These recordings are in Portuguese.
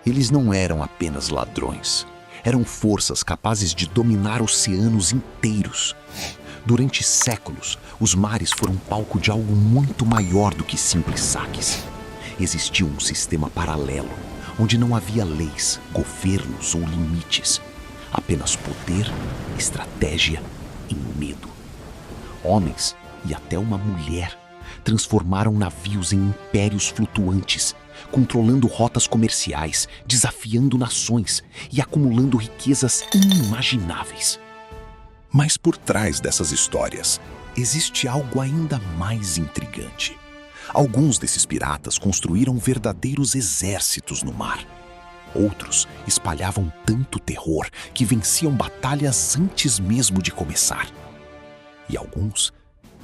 Eles não eram apenas ladrões. Eram forças capazes de dominar oceanos inteiros. Durante séculos, os mares foram palco de algo muito maior do que simples saques. Existia um sistema paralelo, onde não havia leis, governos ou limites. Apenas poder, estratégia e medo. Homens e até uma mulher transformaram navios em impérios flutuantes, controlando rotas comerciais, desafiando nações e acumulando riquezas inimagináveis. Mas por trás dessas histórias, existe algo ainda mais intrigante. Alguns desses piratas construíram verdadeiros exércitos no mar. Outros espalhavam tanto terror que venciam batalhas antes mesmo de começar. E alguns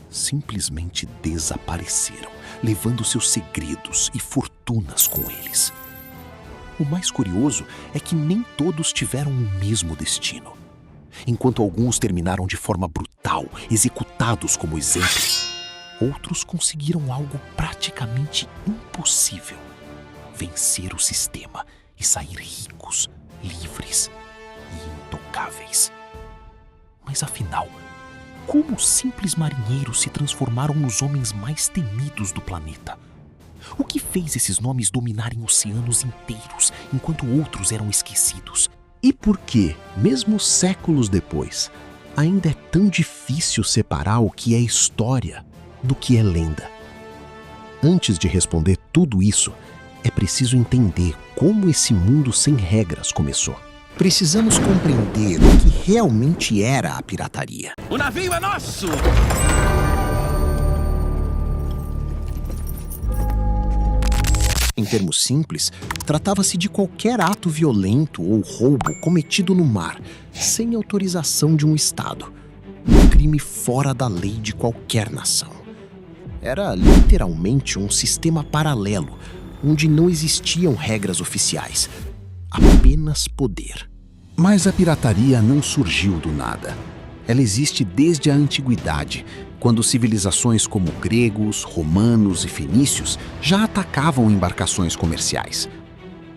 simplesmente desapareceram, levando seus segredos e fortunas com eles. O mais curioso é que nem todos tiveram o mesmo destino. Enquanto alguns terminaram de forma brutal, executados como exemplo, outros conseguiram algo praticamente impossível: vencer o sistema e sair ricos, livres e intocáveis. Mas afinal, como os simples marinheiros se transformaram nos homens mais temidos do planeta? O que fez esses nomes dominarem oceanos inteiros, enquanto outros eram esquecidos? E por que, mesmo séculos depois, ainda é tão difícil separar o que é história do que é lenda? Antes de responder tudo isso, é preciso entender como esse mundo sem regras começou. Precisamos compreender o que realmente era a pirataria. O navio é nosso! Em termos simples, tratava-se de qualquer ato violento ou roubo cometido no mar, sem autorização de um Estado. Um crime fora da lei de qualquer nação. Era literalmente um sistema paralelo, onde não existiam regras oficiais, apenas poder. Mas a pirataria não surgiu do nada. Ela existe desde a antiguidade, quando civilizações como gregos, romanos e fenícios já atacavam embarcações comerciais.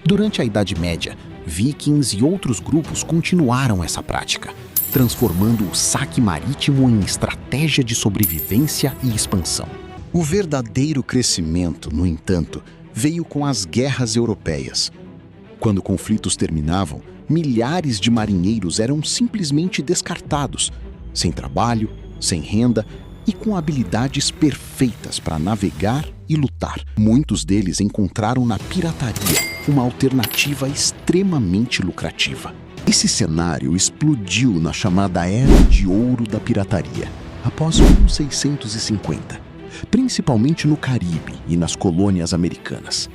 Durante a Idade Média, vikings e outros grupos continuaram essa prática, transformando o saque marítimo em estratégia de sobrevivência e expansão. O verdadeiro crescimento, no entanto, veio com as guerras europeias. Quando conflitos terminavam, milhares de marinheiros eram simplesmente descartados, sem trabalho, sem renda e com habilidades perfeitas para navegar e lutar. Muitos deles encontraram na pirataria uma alternativa extremamente lucrativa. Esse cenário explodiu na chamada Era de Ouro da Pirataria, após 1650, principalmente no Caribe e nas colônias americanas.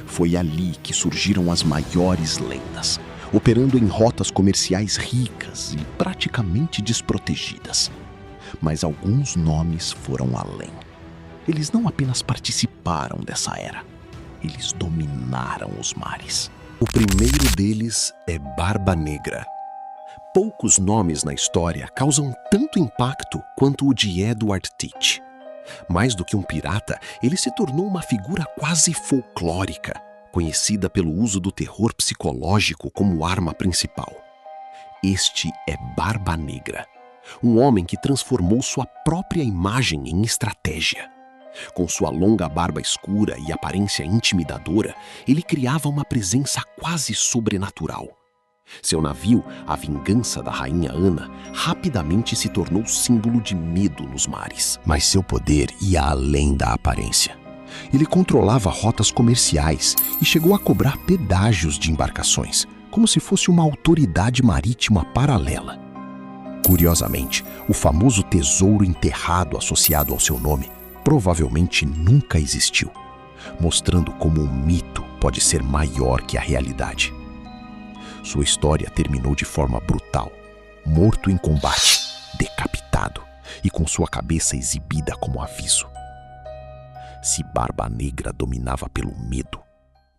Foi ali que surgiram as maiores lendas, operando em rotas comerciais ricas e praticamente desprotegidas. Mas alguns nomes foram além. Eles não apenas participaram dessa era, eles dominaram os mares. O primeiro deles é Barba Negra. Poucos nomes na história causam tanto impacto quanto o de Edward Teach. Mais do que um pirata, ele se tornou uma figura quase folclórica, conhecida pelo uso do terror psicológico como arma principal. Este é Barba Negra, um homem que transformou sua própria imagem em estratégia. Com sua longa barba escura e aparência intimidadora, ele criava uma presença quase sobrenatural. Seu navio, a Vingança da Rainha Ana, rapidamente se tornou símbolo de medo nos mares. Mas seu poder ia além da aparência. Ele controlava rotas comerciais e chegou a cobrar pedágios de embarcações, como se fosse uma autoridade marítima paralela. Curiosamente, o famoso tesouro enterrado associado ao seu nome provavelmente nunca existiu, mostrando como um mito pode ser maior que a realidade. Sua história terminou de forma brutal, morto em combate, decapitado e com sua cabeça exibida como aviso. Se Barba Negra dominava pelo medo,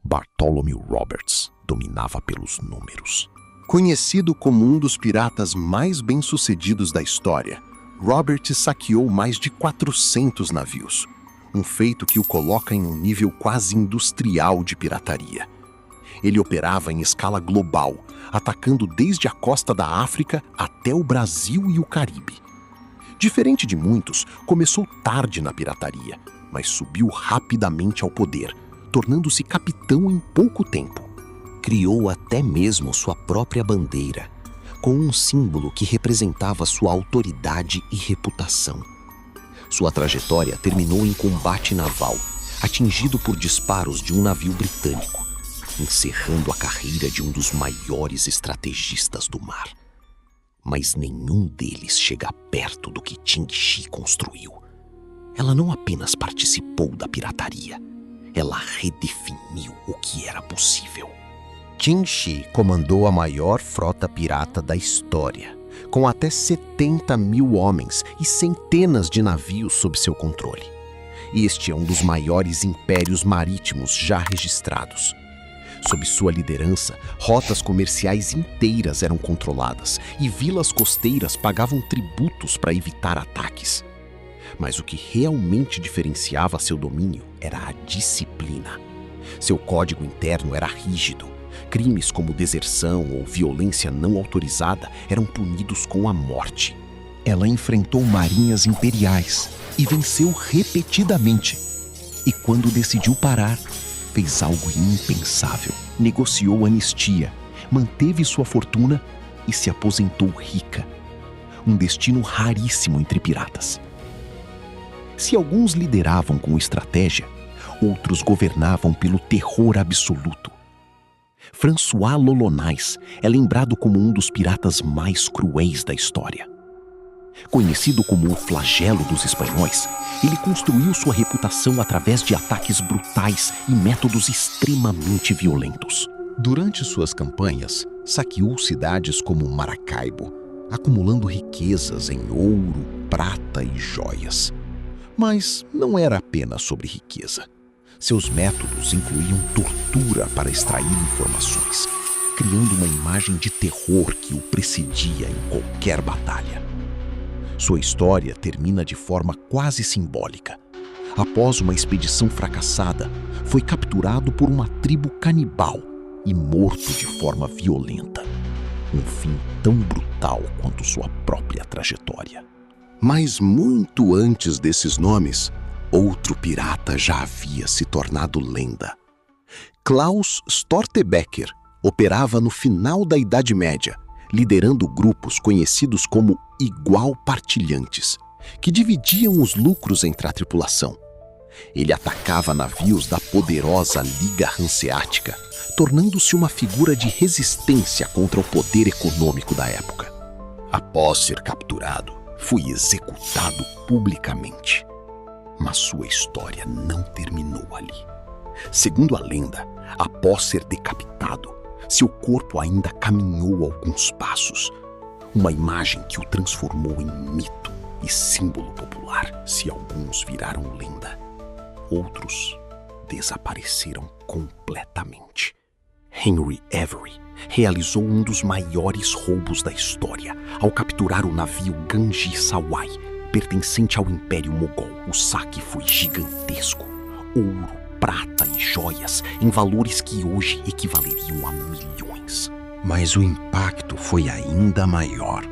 Bartholomew Roberts dominava pelos números. Conhecido como um dos piratas mais bem-sucedidos da história, Roberts saqueou mais de 400 navios, um feito que o coloca em um nível quase industrial de pirataria. Ele operava em escala global, atacando desde a costa da África até o Brasil e o Caribe. Diferente de muitos, começou tarde na pirataria, mas subiu rapidamente ao poder, tornando-se capitão em pouco tempo. Criou até mesmo sua própria bandeira, com um símbolo que representava sua autoridade e reputação. Sua trajetória terminou em combate naval, atingido por disparos de um navio britânico, encerrando a carreira de um dos maiores estrategistas do mar. Mas nenhum deles chega perto do que Qin Shi construiu. Ela não apenas participou da pirataria, ela redefiniu o que era possível. Qin Shi comandou a maior frota pirata da história, com até 70 mil homens e centenas de navios sob seu controle. Este é um dos maiores impérios marítimos já registrados. Sob sua liderança, rotas comerciais inteiras eram controladas e vilas costeiras pagavam tributos para evitar ataques. Mas o que realmente diferenciava seu domínio era a disciplina. Seu código interno era rígido. Crimes como deserção ou violência não autorizada eram punidos com a morte. Ela enfrentou marinhas imperiais e venceu repetidamente. E quando decidiu parar, fez algo impensável. Negociou anistia, manteve sua fortuna e se aposentou rica. Um destino raríssimo entre piratas. Se alguns lideravam com estratégia, outros governavam pelo terror absoluto. François Lolognais é lembrado como um dos piratas mais cruéis da história. Conhecido como o flagelo dos espanhóis, ele construiu sua reputação através de ataques brutais e métodos extremamente violentos. Durante suas campanhas, saqueou cidades como Maracaibo, acumulando riquezas em ouro, prata e joias. Mas não era apenas sobre riqueza. Seus métodos incluíam tortura para extrair informações, criando uma imagem de terror que o precedia em qualquer batalha. Sua história termina de forma quase simbólica. Após uma expedição fracassada, foi capturado por uma tribo canibal e morto de forma violenta. Um fim tão brutal quanto sua própria trajetória. Mas muito antes desses nomes, outro pirata já havia se tornado lenda. Klaus Stortebeker operava no final da Idade Média, liderando grupos conhecidos como igual-partilhantes, que dividiam os lucros entre a tripulação. Ele atacava navios da poderosa Liga Hanseática, tornando-se uma figura de resistência contra o poder econômico da época. Após ser capturado, foi executado publicamente. Mas sua história não terminou ali. Segundo a lenda, após ser decapitado, seu corpo ainda caminhou alguns passos. Uma imagem que o transformou em mito e símbolo popular. Se alguns viraram lenda, outros desapareceram completamente. Henry Avery realizou um dos maiores roubos da história ao capturar o navio Ganji Sawai, pertencente ao Império Mogol. O saque foi gigantesco. Ouro, prata e joias em valores que hoje equivaleriam a milhões. Mas o impacto foi ainda maior.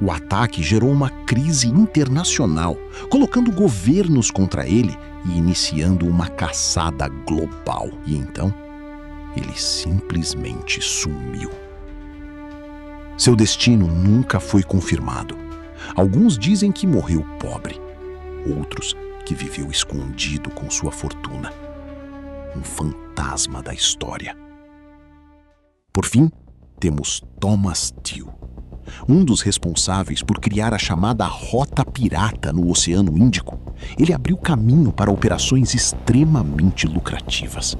O ataque gerou uma crise internacional, colocando governos contra ele e iniciando uma caçada global. E então, ele simplesmente sumiu. Seu destino nunca foi confirmado. Alguns dizem que morreu pobre, outros que viveu escondido com sua fortuna. Um fantasma da história. Por fim, temos Thomas Teal, um dos responsáveis por criar a chamada Rota Pirata no Oceano Índico. Ele abriu caminho para operações extremamente lucrativas.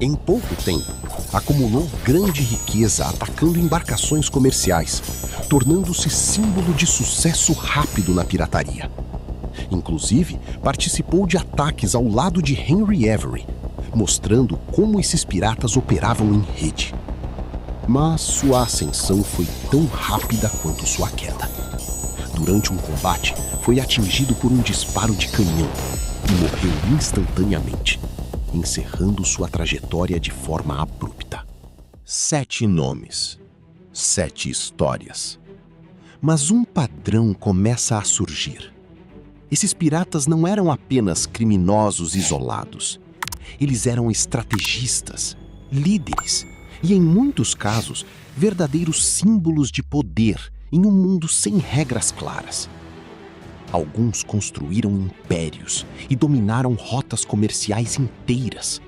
Em pouco tempo, acumulou grande riqueza atacando embarcações comerciais, tornando-se símbolo de sucesso rápido na pirataria. Inclusive, participou de ataques ao lado de Henry Avery, mostrando como esses piratas operavam em rede. Mas sua ascensão foi tão rápida quanto sua queda. Durante um combate, foi atingido por um disparo de canhão e morreu instantaneamente, encerrando sua trajetória de forma abrupta. 7 nomes, 7 histórias. Mas um padrão começa a surgir. Esses piratas não eram apenas criminosos isolados. Eles eram estrategistas, líderes e, em muitos casos, verdadeiros símbolos de poder em um mundo sem regras claras. Alguns construíram impérios e dominaram rotas comerciais inteiras.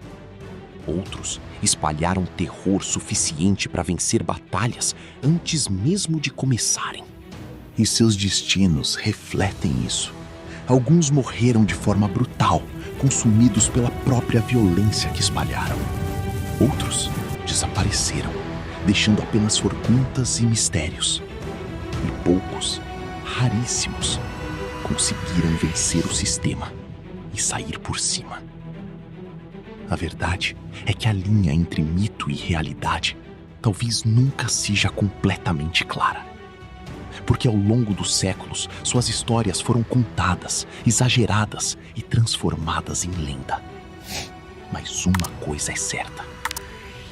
Outros espalharam terror suficiente para vencer batalhas antes mesmo de começarem. E seus destinos refletem isso. Alguns morreram de forma brutal, consumidos pela própria violência que espalharam. Outros desapareceram, deixando apenas perguntas e mistérios. E poucos, raríssimos, conseguiram vencer o sistema e sair por cima. A verdade é que a linha entre mito e realidade talvez nunca seja completamente clara. Porque ao longo dos séculos, suas histórias foram contadas, exageradas e transformadas em lenda. Mas uma coisa é certa: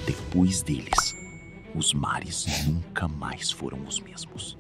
depois deles, os mares nunca mais foram os mesmos.